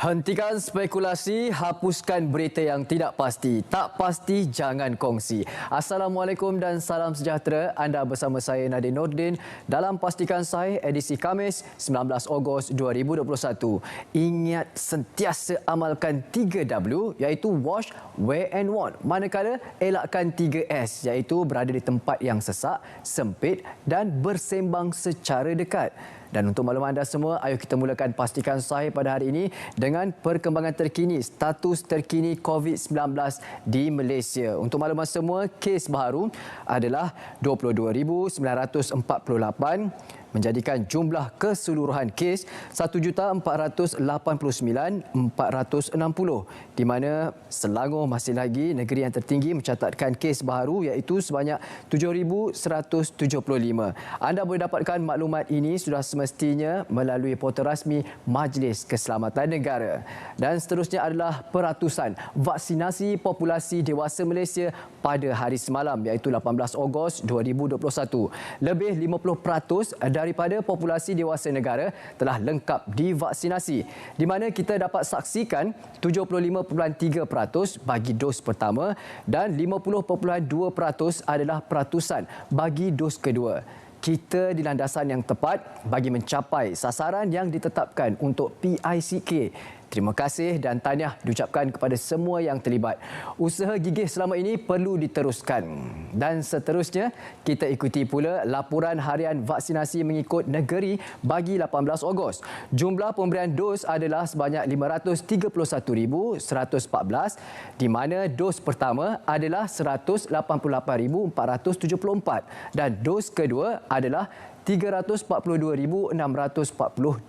Hentikan spekulasi, hapuskan berita yang tidak pasti. Tak pasti, jangan kongsi. Assalamualaikum dan salam sejahtera. Anda bersama saya Nadine Nordin dalam Pastikan Sahih edisi Khamis 19 Ogos 2021. Ingat sentiasa amalkan 3W iaitu wash, wear and worn. Manakala elakkan 3S iaitu berada di tempat yang sesak, sempit dan bersembang secara dekat. Dan untuk maklumat anda semua, ayo kita mulakan Pastikan Sahih pada hari ini dengan perkembangan terkini, status terkini COVID-19 di Malaysia. Untuk maklumat semua, kes baharu adalah 22,948 menjadikan jumlah keseluruhan kes 1,489,460 di mana Selangor masih lagi negeri yang tertinggi mencatatkan kes baharu iaitu sebanyak 7,175. Anda boleh dapatkan maklumat ini sudah semestinya melalui portal rasmi Majlis Keselamatan Negara. Dan seterusnya adalah peratusan vaksinasi populasi dewasa Malaysia pada hari semalam iaitu 18 Ogos 2021. Lebih 50% daripada populasi dewasa negara telah lengkap divaksinasi, di mana kita dapat saksikan 75.3% bagi dos pertama dan 50.2% adalah peratusan bagi dos kedua. Kita di landasan yang tepat bagi mencapai sasaran yang ditetapkan untuk PICK. Terima kasih dan tahniah diucapkan kepada semua yang terlibat. Usaha gigih selama ini perlu diteruskan. Dan seterusnya, kita ikuti pula laporan harian vaksinasi mengikut negeri bagi 18 Ogos. Jumlah pemberian dos adalah sebanyak 531,114, di mana dos pertama adalah 188,474 dan dos kedua adalah 342,640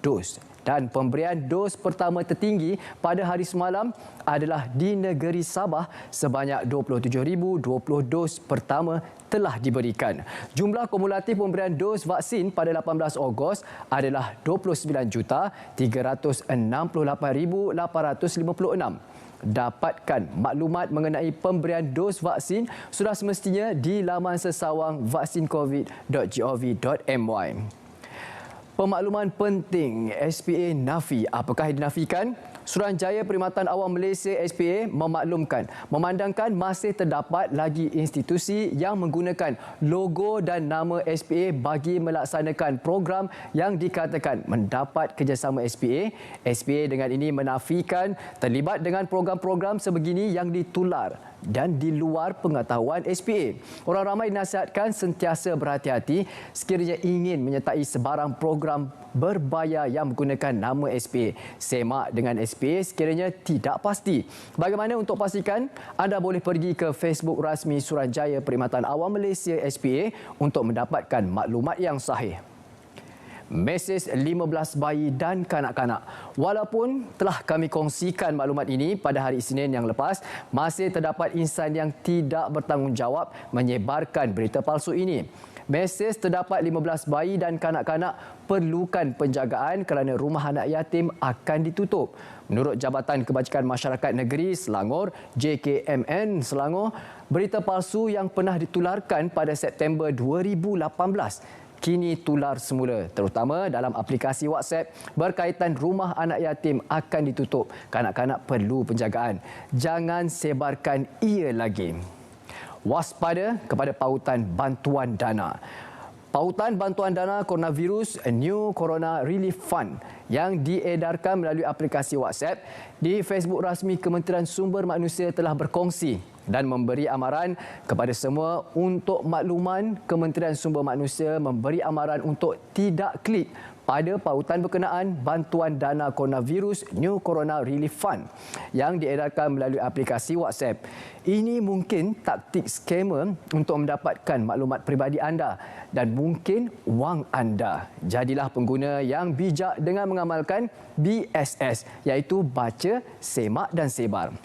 dos. Dan pemberian dos pertama tertinggi pada hari semalam adalah di negeri Sabah sebanyak 27,020 dos pertama telah diberikan. Jumlah kumulatif pemberian dos vaksin pada 18 Ogos adalah 29,368,856. Dapatkan maklumat mengenai pemberian dos vaksin sudah semestinya di laman sesawang vaksincovid.gov.my. Pemakluman penting, SPA nafi. Apakah yang dinafikan? Suruhanjaya Perkhidmatan Awam Malaysia SPA memaklumkan memandangkan masih terdapat lagi institusi yang menggunakan logo dan nama SPA bagi melaksanakan program yang dikatakan mendapat kerjasama SPA. SPA dengan ini menafikan terlibat dengan program-program sebegini yang ditular dan di luar pengetahuan SPA. Orang ramai dinasihatkan sentiasa berhati-hati sekiranya ingin menyertai sebarang program berbayar yang menggunakan nama SPA. Semak dengan SPA sekiranya tidak pasti. Bagaimana untuk pastikan? Anda boleh pergi ke Facebook rasmi Suruhanjaya Perkhidmatan Awam Malaysia SPA untuk mendapatkan maklumat yang sahih. Mesej 15 bayi dan kanak-kanak. Walaupun telah kami kongsikan maklumat ini pada hari Isnin yang lepas, masih terdapat insan yang tidak bertanggungjawab menyebarkan berita palsu ini. Mesej terdapat 15 bayi dan kanak-kanak perlukan penjagaan kerana rumah anak yatim akan ditutup. Menurut Jabatan Kebajikan Masyarakat Negeri Selangor, JKMN Selangor, berita palsu yang pernah ditularkan pada September 2018 kini tular semula, terutama dalam aplikasi WhatsApp berkaitan rumah anak yatim akan ditutup. Kanak-kanak perlu penjagaan. Jangan sebarkan ia lagi. Waspada kepada pautan bantuan dana. Pautan bantuan dana coronavirus New Corona Relief Fund yang diedarkan melalui aplikasi WhatsApp di Facebook rasmi Kementerian Sumber Manusia telah berkongsi dan memberi amaran kepada semua. Untuk makluman, Kementerian Sumber Manusia memberi amaran untuk tidak klik pada pautan berkenaan bantuan dana coronavirus New Corona Relief Fund yang diedarkan melalui aplikasi WhatsApp. Ini mungkin taktik skamer untuk mendapatkan maklumat peribadi anda dan mungkin wang anda. Jadilah pengguna yang bijak dengan mengamalkan BSS iaitu baca, semak dan sebar.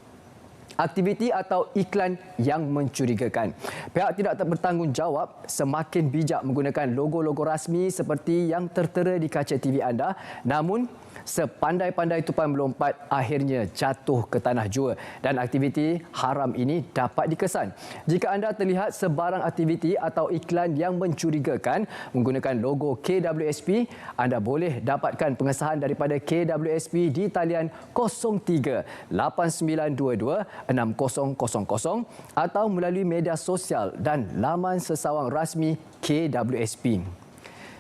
aktiviti atau iklan yang mencurigakan. Pihak tidak bertanggungjawab semakin bijak menggunakan logo-logo rasmi seperti yang tertera di kaca TV anda, namun sepandai-pandai tupai melompat akhirnya jatuh ke tanah jua dan aktiviti haram ini dapat dikesan. Jika anda terlihat sebarang aktiviti atau iklan yang mencurigakan menggunakan logo KWSP, anda boleh dapatkan pengesahan daripada KWSP di talian 03 8922 6000 atau melalui media sosial dan laman sesawang rasmi KWSP.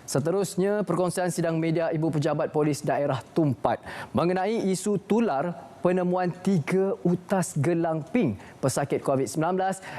Seterusnya, perkongsian sidang media Ibu Pejabat Polis Daerah Tumpat mengenai isu tular penemuan 3 utas gelang pink pesakit COVID-19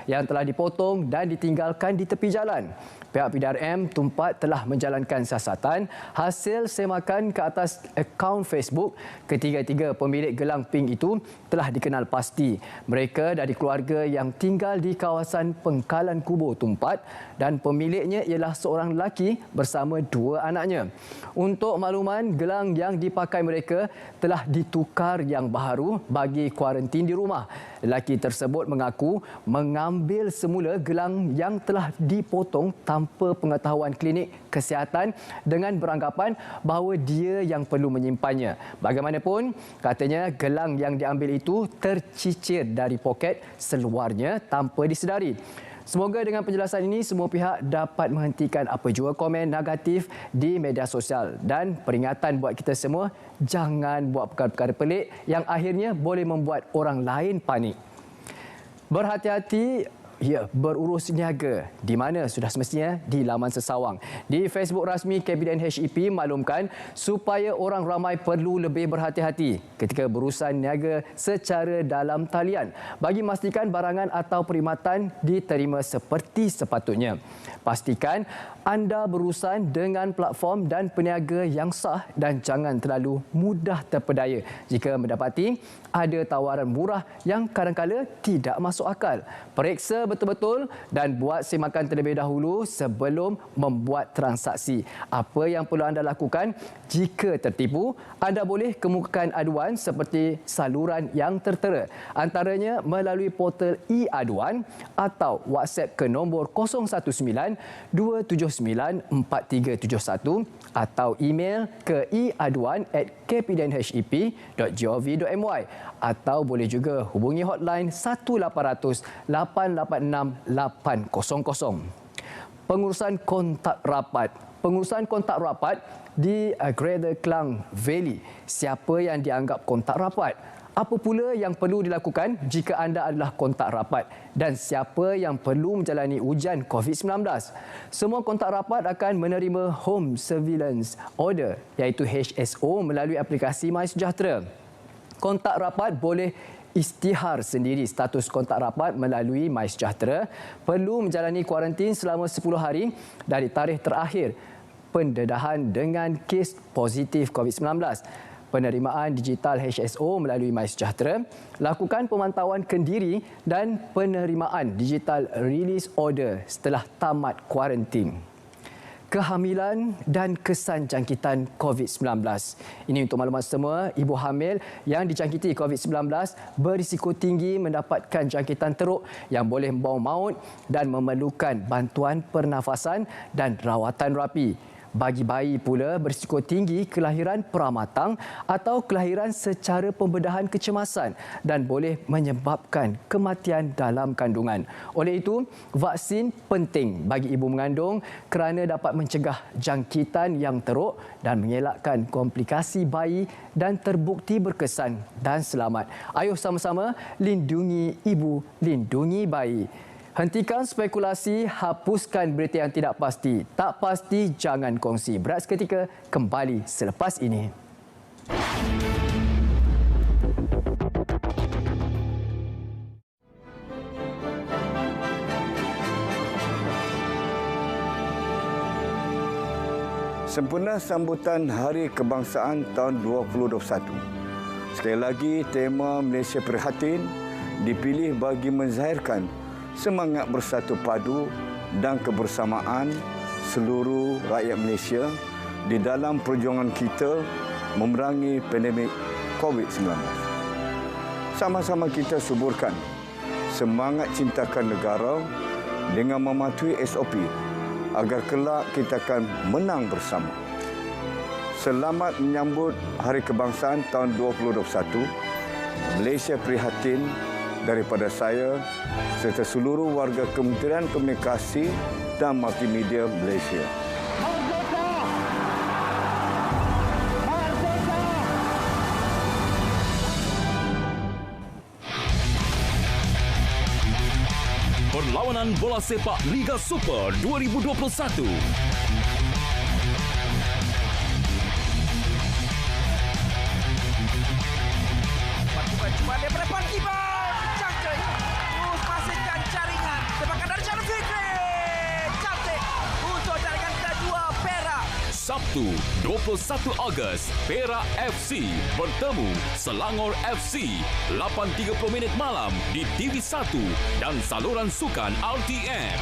yang telah dipotong dan ditinggalkan di tepi jalan. Pihak PDRM Tumpat telah menjalankan siasatan hasil semakan ke atas akaun Facebook. Ketiga-tiga pemilik gelang pink itu telah dikenal pasti. Mereka dari keluarga yang tinggal di kawasan Pengkalan Kubur Tumpat dan pemiliknya ialah seorang lelaki bersama 2 anaknya. Untuk makluman, gelang yang dipakai mereka telah ditukar yang baharu bagi kuarantin di rumah. Lelaki tersebut mengaku mengambil semula gelang yang telah dipotong tanpa pengetahuan klinik kesihatan dengan beranggapan bahawa dia yang perlu menyimpannya. Bagaimanapun, katanya gelang yang diambil itu tercicir dari poket seluarnya tanpa disedari. Semoga dengan penjelasan ini semua pihak dapat menghentikan apa jua komen negatif di media sosial dan peringatan buat kita semua, jangan buat perkara-perkara pelik yang akhirnya boleh membuat orang lain panik. Berhati-hati, ya, berurus niaga di mana sudah semestinya di laman sesawang. Di Facebook rasmi Kabinet HEP maklumkan supaya orang ramai perlu lebih berhati-hati ketika berurusan niaga secara dalam talian bagi memastikan barangan atau perkhidmatan diterima seperti sepatutnya. Pastikan anda berurusan dengan platform dan peniaga yang sah dan jangan terlalu mudah terpedaya jika mendapati ada tawaran murah yang kadang-kadang tidak masuk akal. Periksa betul-betul dan buat semakan terlebih dahulu sebelum membuat transaksi. Apa yang perlu anda lakukan jika tertipu? Anda boleh kemukakan aduan seperti saluran yang tertera. Antaranya melalui portal e-aduan atau WhatsApp ke nombor 019-279-4371 atau email ke eaduan@kpdnhep.gov.my atau boleh juga hubungi hotline 1-800-886-800. Pengurusan kontak rapat. Pengurusan kontak rapat di Greater Klang Valley. Siapa yang dianggap kontak rapat? Apa pula yang perlu dilakukan jika anda adalah kontak rapat dan siapa yang perlu menjalani ujian COVID-19? Semua kontak rapat akan menerima Home Surveillance Order iaitu HSO melalui aplikasi MySejahtera. Kontak rapat boleh isytihar sendiri status kontak rapat melalui MySejahtera, perlu menjalani kuarantin selama 10 hari dari tarikh terakhir pendedahan dengan kes positif COVID-19. Penerimaan digital HSO melalui MySejahtera, lakukan pemantauan kendiri dan penerimaan digital release order setelah tamat kuarantin. Kehamilan dan kesan jangkitan COVID-19. Ini untuk maklumat semua, ibu hamil yang dijangkiti COVID-19 berisiko tinggi mendapatkan jangkitan teruk yang boleh membawa maut dan memerlukan bantuan pernafasan dan rawatan rapi. Bagi bayi pula berisiko tinggi kelahiran pramatang atau kelahiran secara pembedahan kecemasan dan boleh menyebabkan kematian dalam kandungan. Oleh itu, vaksin penting bagi ibu mengandung kerana dapat mencegah jangkitan yang teruk dan mengelakkan komplikasi bayi dan terbukti berkesan dan selamat. Ayuh sama-sama lindungi ibu, lindungi bayi. Hentikan spekulasi, hapuskan berita yang tidak pasti. Tak pasti, jangan kongsi. Berat seketika kembali selepas ini. Sempena sambutan Hari Kebangsaan tahun 2021. Sekali lagi, tema Malaysia Prihatin dipilih bagi menzahirkan semangat bersatu padu dan kebersamaan seluruh rakyat Malaysia di dalam perjuangan kita memerangi pandemik COVID-19. sama-sama kita suburkan semangat cintakan negara dengan mematuhi SOP agar kelak kita akan menang bersama. Selamat menyambut Hari Kebangsaan tahun 2021. Malaysia prihatin daripada saya serta seluruh warga Kementerian Komunikasi dan Multimedia Malaysia. Perlawanan bola sepak Liga Super 2021. Cuba daripada depan kiper. Cantik. Terus masihkan jaringan. Tebakan dari Syarul Fikri. Cantik. Untuk jaringan kedua Perak. Sabtu, 21 Ogos, Perak FC bertemu Selangor FC 8.30 malam di TV1 dan saluran sukan RTM.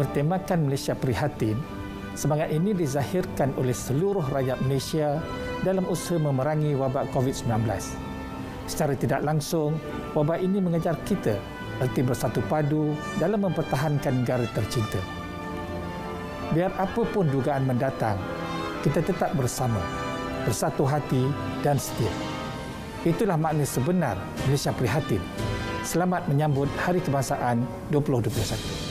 Bertemakan Malaysia Prihatin, semangat ini dizahirkan oleh seluruh rakyat Malaysia dalam usaha memerangi wabak COVID-19. Secara tidak langsung, wabak ini mengajar kita erti bersatu padu dalam mempertahankan negara tercinta. Biar apapun dugaan mendatang, kita tetap bersama, bersatu hati dan setia. Itulah makna sebenar Malaysia Prihatin. Selamat menyambut Hari Kebangsaan 2021.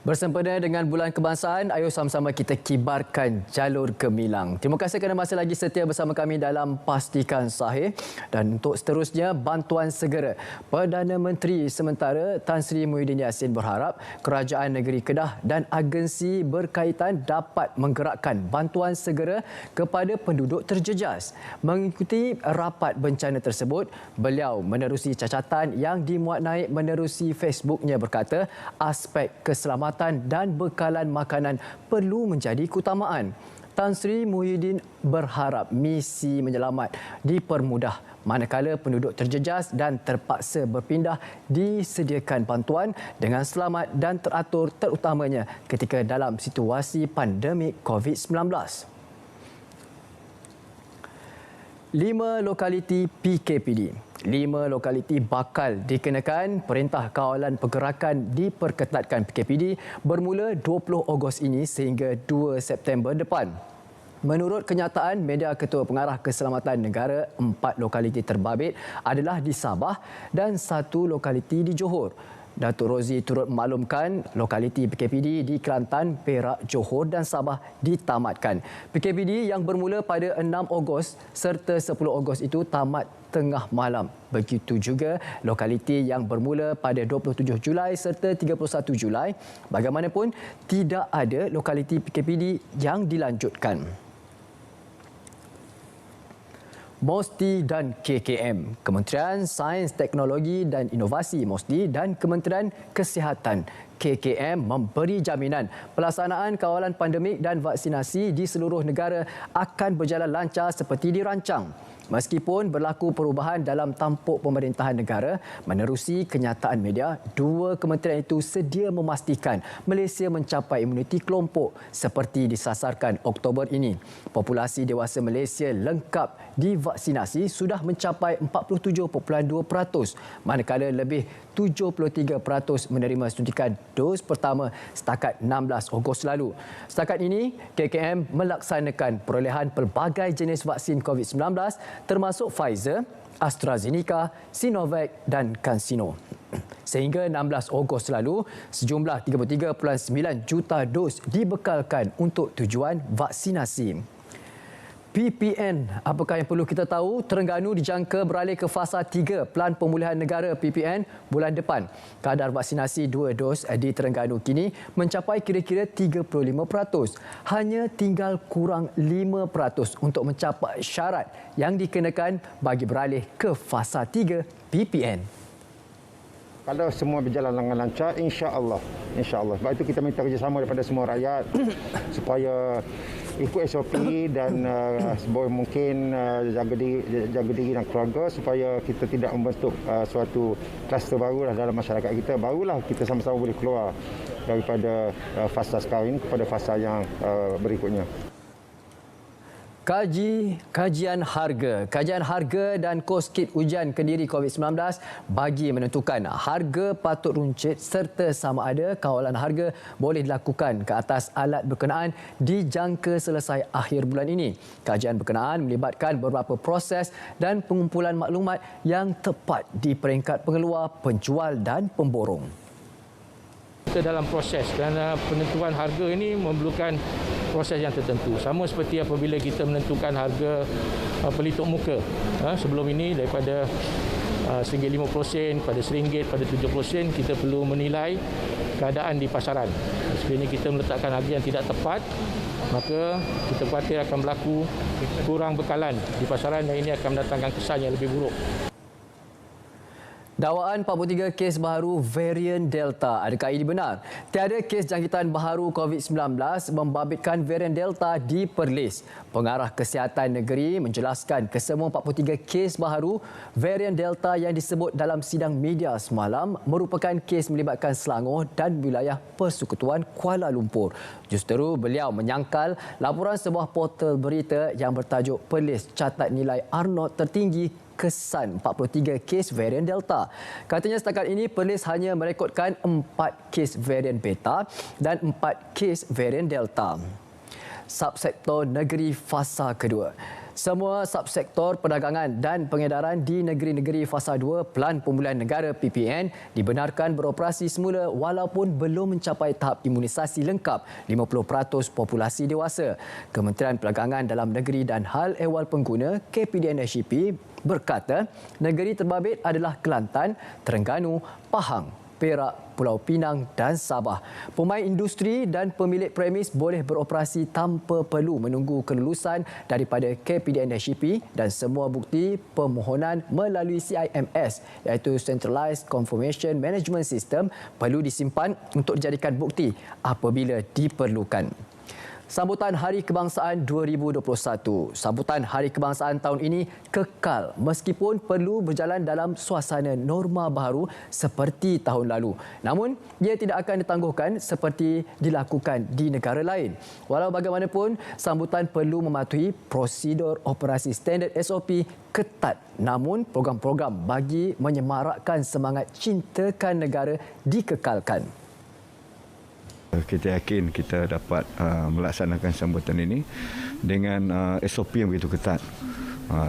Bersempena dengan Bulan Kebangsaan, ayo sama-sama kita kibarkan jalur gemilang. Terima kasih kerana masih lagi setia bersama kami dalam Pastikan Sahih. Dan untuk seterusnya, bantuan segera. Perdana Menteri sementara Tan Sri Muhyiddin Yassin berharap Kerajaan Negeri Kedah dan agensi berkaitan dapat menggerakkan bantuan segera kepada penduduk terjejas. Mengikuti rapat bencana tersebut, beliau menerusi cacatan yang dimuat naik menerusi Facebooknya berkata, aspek keselamatan dan bekalan makanan perlu menjadi keutamaan. Tan Sri Muhyiddin berharap misi menyelamat dipermudah manakala penduduk terjejas dan terpaksa berpindah disediakan bantuan dengan selamat dan teratur, terutamanya ketika dalam situasi pandemik COVID-19. 5 lokaliti PKPD. 5 lokaliti bakal dikenakan Perintah Kawalan Pergerakan diperketatkan PKPD bermula 20 Ogos ini sehingga 2 September depan. Menurut kenyataan Media Ketua Pengarah Keselamatan Negara, 4 lokaliti terbabit adalah di Sabah dan 1 lokaliti di Johor. Datuk Rozi turut memaklumkan lokaliti PKPD di Kelantan, Perak, Johor dan Sabah ditamatkan. PKPD yang bermula pada 6 Ogos serta 10 Ogos itu tamat tengah malam. Begitu juga lokaliti yang bermula pada 27 Julai serta 31 Julai. Bagaimanapun, tidak ada lokaliti PKPD yang dilanjutkan. MOSTI dan KKM, Kementerian Sains, Teknologi dan Inovasi MOSTI dan Kementerian Kesihatan KKM memberi jaminan pelaksanaan kawalan pandemik dan vaksinasi di seluruh negara akan berjalan lancar seperti dirancang. Meskipun berlaku perubahan dalam tampuk pemerintahan negara, menerusi kenyataan media, 2 kementerian itu sedia memastikan Malaysia mencapai imuniti kelompok seperti disasarkan Oktober ini. Populasi dewasa Malaysia lengkap divaksinasi sudah mencapai 47.2%, manakala lebih 73% menerima suntikan dos pertama setakat 16 Ogos lalu. Setakat ini, KKM melaksanakan perolehan pelbagai jenis vaksin COVID-19 termasuk Pfizer, AstraZeneca, Sinovac dan CanSino. Sehingga 16 Ogos lalu, sejumlah 33.9 juta dos dibekalkan untuk tujuan vaksinasi. PPN, apakah yang perlu kita tahu? Terengganu dijangka beralih ke fasa 3 Pelan Pemulihan Negara PPN bulan depan. Kadar vaksinasi 2 dos di Terengganu kini mencapai kira-kira 35%. Hanya tinggal kurang 5% untuk mencapai syarat yang dikenakan bagi beralih ke fasa 3 PPN. Kalau semua berjalan dengan lancar, insya-Allah. Sebab itu kita minta kerjasama daripada semua rakyat supaya ikut SOP dan seboleh mungkin jaga diri dan keluarga supaya kita tidak membentuk suatu kluster barulah dalam masyarakat kita. Barulah kita sama-sama boleh keluar daripada fasa sekarang ini kepada fasa yang berikutnya. Kajian harga dan kos kit ujian Kediri COVID-19 bagi menentukan harga patut runcit serta sama ada kawalan harga boleh dilakukan ke atas alat berkenaan dijangka selesai akhir bulan ini. Kajian berkenaan melibatkan beberapa proses dan pengumpulan maklumat yang tepat di peringkat pengeluar, penjual dan pemborong. Kita dalam proses dan penentuan harga ini memerlukan proses yang tertentu. Sama seperti apabila kita menentukan harga pelitup muka. Sebelum ini daripada RM1.50 pada RM1 pada RM70, kita perlu menilai keadaan di pasaran. Sekiranya kita meletakkan harga yang tidak tepat, maka kita khawatir akan berlaku kurang bekalan di pasaran dan ini akan mendatangkan kesan yang lebih buruk. Dakwaan 43 kes baharu varian Delta. Adakah ini benar? Tiada kes jangkitan baharu COVID-19 membabitkan varian Delta di Perlis. Pengarah Kesihatan Negeri menjelaskan kesemua 43 kes baharu varian Delta yang disebut dalam sidang media semalam merupakan kes melibatkan Selangor dan wilayah Persekutuan Kuala Lumpur. Justeru beliau menyangkal laporan sebuah portal berita yang bertajuk Perlis catat nilai R0 tertinggi kesan 43 kes varian Delta. Katanya setakat ini Perlis hanya merekodkan 4 kes varian Beta dan 4 kes varian Delta. Subsektor negeri fasa kedua. Semua subsektor perdagangan dan pengedaran di negeri-negeri fasa 2 Pelan Pemulihan Negara PPN dibenarkan beroperasi semula walaupun belum mencapai tahap imunisasi lengkap 50% populasi dewasa. Kementerian Perdagangan Dalam Negeri dan Hal Ehwal Pengguna KPDN-SCP berkata negeri terbabit adalah Kelantan, Terengganu, Pahang, Perak, Pulau Pinang dan Sabah. Pemain industri dan pemilik premis boleh beroperasi tanpa perlu menunggu kelulusan daripada KPDN-SCP dan semua bukti permohonan melalui CIMS iaitu Centralised Confirmation Management System perlu disimpan untuk dijadikan bukti apabila diperlukan. Sambutan Hari Kebangsaan 2021. Sambutan Hari Kebangsaan tahun ini kekal meskipun perlu berjalan dalam suasana norma baharu seperti tahun lalu. Namun, ia tidak akan ditangguhkan seperti dilakukan di negara lain. Walau bagaimanapun, sambutan perlu mematuhi prosedur operasi standard SOP ketat. Namun, program-program bagi menyemarakkan semangat cintakan negara dikekalkan. Kita yakin kita dapat melaksanakan sambutan ini dengan SOP yang begitu ketat.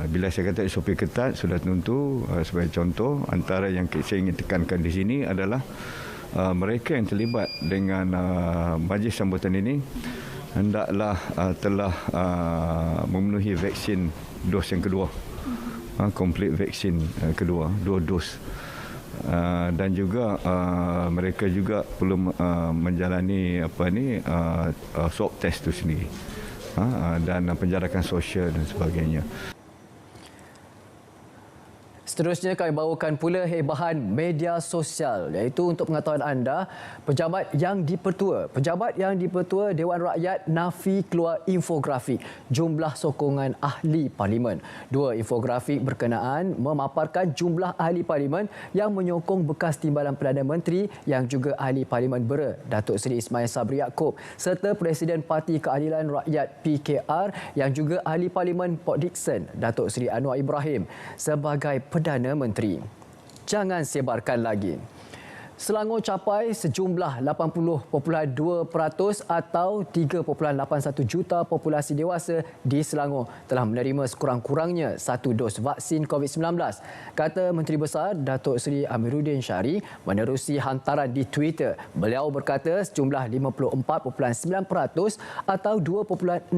Bila saya kata SOP ketat, sudah tentu sebagai contoh antara yang saya ingin tekankan di sini adalah mereka yang terlibat dengan majlis sambutan ini hendaklah telah memenuhi vaksin dos yang kedua, complete vaksin kedua, 2 dos. Dan juga mereka juga perlu menjalani swab test itu sendiri dan penjarakan sosial dan sebagainya. Seterusnya kami bawakan pula hebahan media sosial iaitu untuk pengetahuan anda pejabat yang dipertua Dewan Rakyat nafi keluar infografik jumlah sokongan ahli parlimen. 2 infografik berkenaan memaparkan jumlah ahli parlimen yang menyokong bekas timbalan Perdana Menteri yang juga ahli parlimen Bera Datuk Seri Ismail Sabri Yaakob serta Presiden Parti Keadilan Rakyat PKR yang juga ahli parlimen Port Dickson Datuk Seri Anwar Ibrahim sebagai Perdana Menteri. Jangan sebarkan lagi. Selangor capai sejumlah 80.2% atau 3.81 juta populasi dewasa di Selangor telah menerima sekurang-kurangnya 1 dos vaksin COVID-19. Kata Menteri Besar Datuk Seri Amiruddin Syari menerusi hantaran di Twitter. Beliau berkata sejumlah 54.9% atau 2.61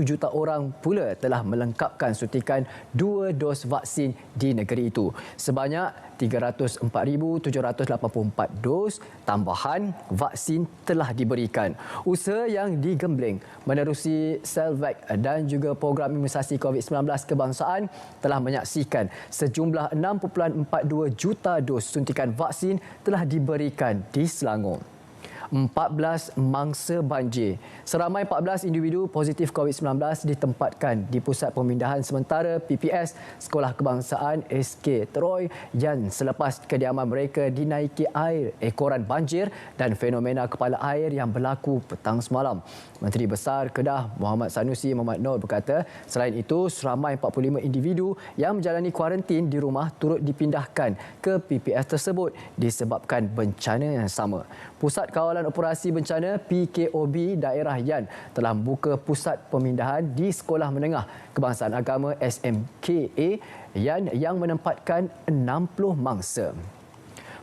juta orang pula telah melengkapkan suntikan 2 dos vaksin di negeri itu. Sebanyak 304,784 dos tambahan vaksin telah diberikan. Usaha yang digembleng menerusi Selvac dan juga program imunisasi COVID-19 kebangsaan telah menyaksikan sejumlah 6.42 juta dos suntikan vaksin telah diberikan di Selangor. 14 mangsa banjir. Seramai 14 individu positif COVID-19 ditempatkan di Pusat Pemindahan Sementara PPS Sekolah Kebangsaan SK Teroy yang selepas kediaman mereka dinaiki air ekoran banjir dan fenomena kepala air yang berlaku petang semalam. Menteri Besar Kedah Muhammad Sanusi Muhammad Noor berkata, selain itu seramai 45 individu yang menjalani kuarantin di rumah turut dipindahkan ke PPS tersebut disebabkan bencana yang sama. Pusat Kawalan Operasi Bencana PKOB Daerah Yan telah membuka pusat pemindahan di Sekolah Menengah Kebangsaan Agama SMKA Yan yang menempatkan 60 mangsa.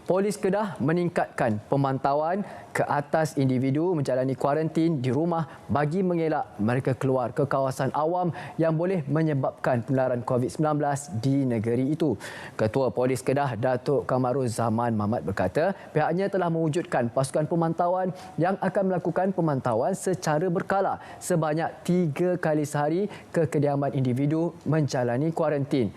Polis Kedah meningkatkan pemantauan ke atas individu menjalani kuarantin di rumah bagi mengelak mereka keluar ke kawasan awam yang boleh menyebabkan penularan COVID-19 di negeri itu. Ketua Polis Kedah Datuk Kamarul Zaman Mamat berkata, pihaknya telah mewujudkan pasukan pemantauan yang akan melakukan pemantauan secara berkala sebanyak 3 kali sehari ke kediaman individu menjalani kuarantin.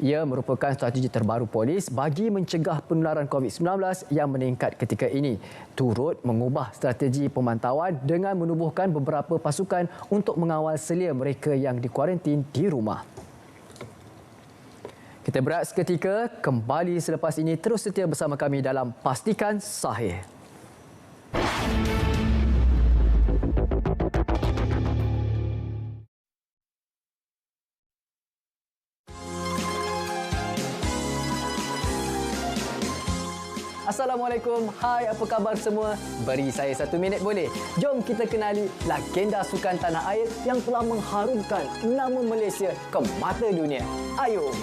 Ia merupakan strategi terbaru polis bagi mencegah penularan COVID-19 yang meningkat ketika ini. Turut mengubah strategi pemantauan dengan menubuhkan beberapa pasukan untuk mengawal selia mereka yang dikuarantin di rumah. Kita berehat seketika, kembali selepas ini terus setia bersama kami dalam Pastikan Sahih. Assalamualaikum. Hai, apa khabar semua? Beri saya 1 minit boleh? Jom kita kenali legenda sukan tanah air yang telah mengharumkan nama Malaysia ke mata dunia. Ayo.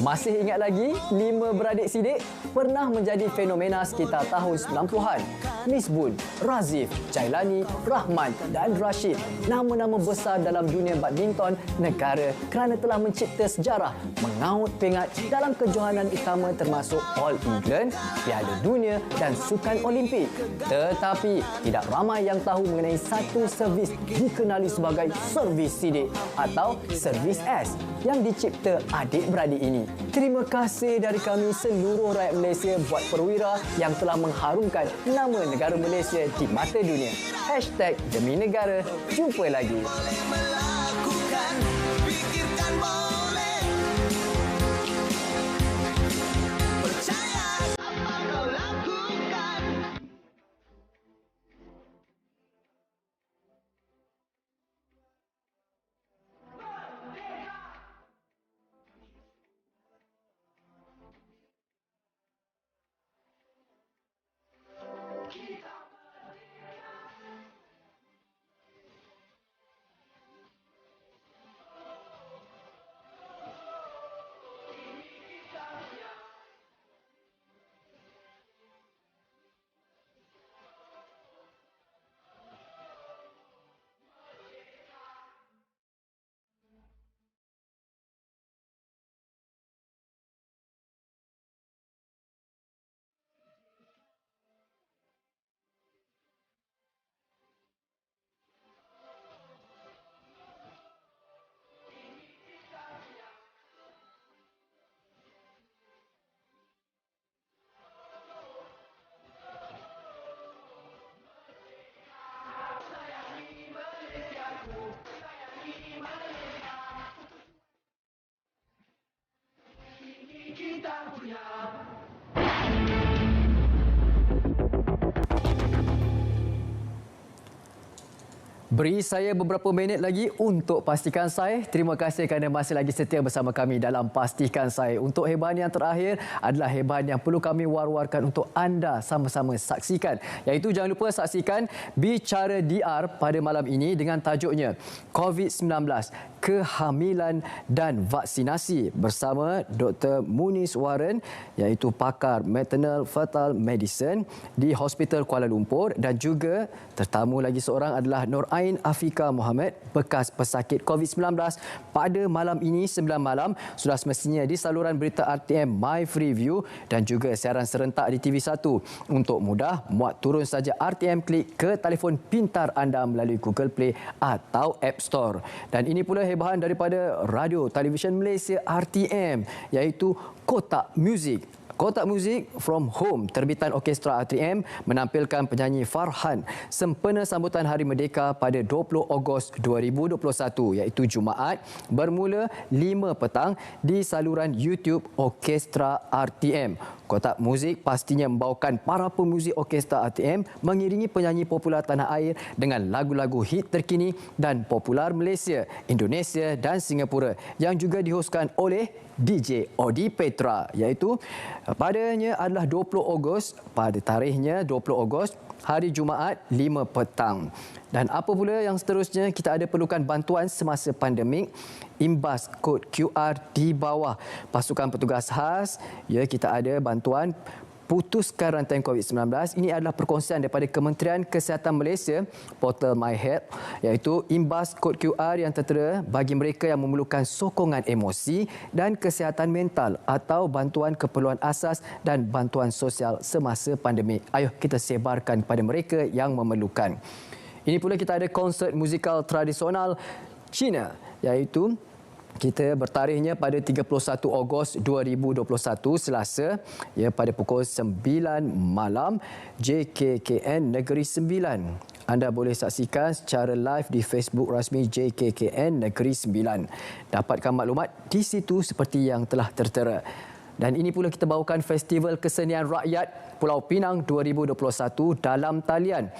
Masih ingat lagi 5 beradik sidik pernah menjadi fenomena sekitar tahun 90-an. Misbun, Razif, Jailani, Rahman dan Rashid. Nama-nama besar dalam dunia badminton negara kerana telah mencipta sejarah mengaut pengat dalam kejohanan utama termasuk All England, Piala Dunia dan Sukan Olimpik. Tetapi tidak ramai yang tahu mengenai satu servis dikenali sebagai servis sidik atau servis S yang dicipta adik-beradik ini. Terima kasih dari kami seluruh rakyat Malaysia buat perwira yang telah mengharumkan nama negara Malaysia di mata dunia. #Demi Negara. Jumpa lagi. Beri saya beberapa minit lagi untuk Pastikan Sahih. Terima kasih kerana masih lagi setia bersama kami dalam Pastikan Sahih. Untuk hebahan yang terakhir adalah hebahan yang perlu kami war-warkan untuk anda sama-sama saksikan. Iaitu jangan lupa saksikan Bicara DR pada malam ini dengan tajuknya COVID-19. kehamilan dan vaksinasi bersama Dr. Munis Warren, iaitu pakar maternal fetal medicine di Hospital Kuala Lumpur, dan juga tetamu lagi seorang adalah Nur Ain Afika Mohamed, bekas pesakit COVID-19. Pada malam ini 9 malam sudah semestinya di saluran berita RTM My Freeview dan juga siaran serentak di TV1. Untuk mudah, muat turun saja RTM Klik ke telefon pintar anda melalui Google Play atau App Store. Dan ini pula hebahan daripada Radio Televisyen Malaysia RTM, iaitu Kotak Muzik. Kotak Muzik From Home terbitan Orkestra RTM menampilkan penyanyi Farhan sempena sambutan Hari Merdeka pada 20 Ogos 2021, iaitu Jumaat, bermula 5 petang di saluran YouTube Orkestra RTM. Kotak Muzik pastinya membawakan para pemuzik Orkestra RTM mengiringi penyanyi popular tanah air dengan lagu-lagu hit terkini dan popular Malaysia, Indonesia dan Singapura, yang juga dihoskan oleh DJ Odi Petra, iaitu padanya adalah 20 Ogos, pada tarikhnya 20 Ogos, hari Jumaat 5 petang. Dan apa pula yang seterusnya, kita ada perlukan bantuan semasa pandemik. Imbas kod QR di bawah. Pasukan petugas khas, kita ada bantuan putuskan rantai COVID-19. Ini adalah perkongsian daripada Kementerian Kesihatan Malaysia, portal My Health, iaitu imbas kod QR yang tertera bagi mereka yang memerlukan sokongan emosi dan kesihatan mental atau bantuan keperluan asas dan bantuan sosial semasa pandemik. Ayuh kita sebarkan kepada mereka yang memerlukan. Ini pula kita ada konsert musikal tradisional Cina, iaitu kita bertarikhnya pada 31 Ogos 2021 Selasa, pada pukul 9 malam, JKKN Negeri Sembilan. Anda boleh saksikan secara live di Facebook rasmi JKKN Negeri Sembilan. Dapatkan maklumat di situ seperti yang telah tertera. Dan ini pula kita bawakan Festival Kesenian Rakyat Pulau Pinang 2021 dalam talian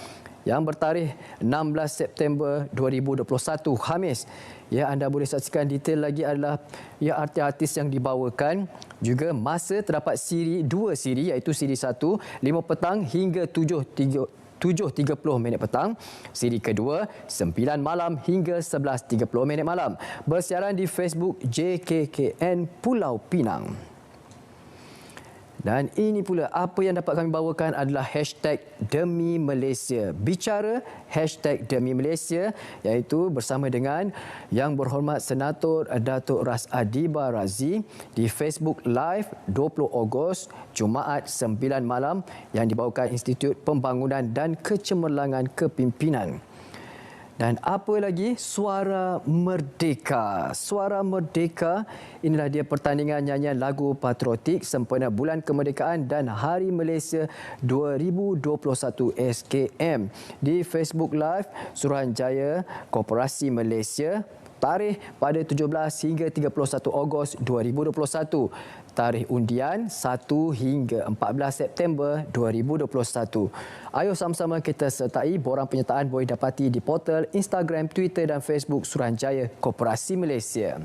yang bertarikh 16 September 2021 Khamis. Anda boleh saksikan detail lagi adalah artis-artis yang dibawakan. Juga masa terdapat dua siri, iaitu siri 1 5 petang hingga 7.30 petang. Siri kedua 9 malam hingga 11.30 malam. Bersiaran di Facebook JKKN Pulau Pinang. Dan ini pula apa yang dapat kami bawakan adalah hashtag Demi Malaysia. Bicara hashtag Demi Malaysia, iaitu bersama dengan Yang Berhormat Senator Datuk Ras Adiba Razi di Facebook Live 20 Ogos Jumaat 9 malam yang dibawakan Institut Pembangunan dan Kecemerlangan Kepimpinan. Dan apa lagi? Suara Merdeka. Suara Merdeka, inilah dia pertandingan nyanyian lagu patriotik sempena Bulan Kemerdekaan dan Hari Malaysia 2021 SKM di Facebook Live Suruhanjaya Koperasi Malaysia. Tarikh pada 17 hingga 31 Ogos 2021. Tarikh undian 1 hingga 14 September 2021. Ayo sama-sama kita sertai. Borang penyertaan boleh dapati di portal Instagram, Twitter dan Facebook Suruhanjaya Koperasi Malaysia.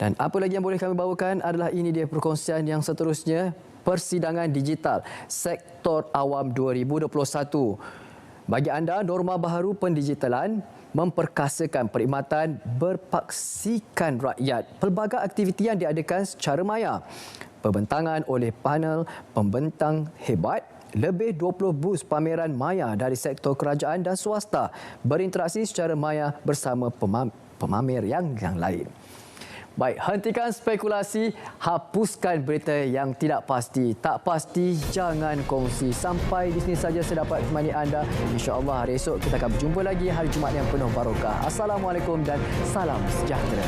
Dan apa lagi yang boleh kami bawakan adalah ini dia perkongsian yang seterusnya. Persidangan digital Sektor Awam 2021. Bagi anda, norma baharu pendigitalan memperkasakan perkhidmatan berpaksikan rakyat. Pelbagai aktiviti yang diadakan secara maya. Pembentangan oleh panel pembentang hebat, lebih 20 bus pameran maya dari sektor kerajaan dan swasta berinteraksi secara maya bersama pemamer yang lain. Baik, hentikan spekulasi, hapuskan berita yang tidak pasti. Tak pasti, jangan kongsi. Sampai di sini saja saya dapat temani anda. InsyaAllah hari esok kita akan berjumpa lagi, hari Jumaat yang penuh barokah. Assalamualaikum dan salam sejahtera.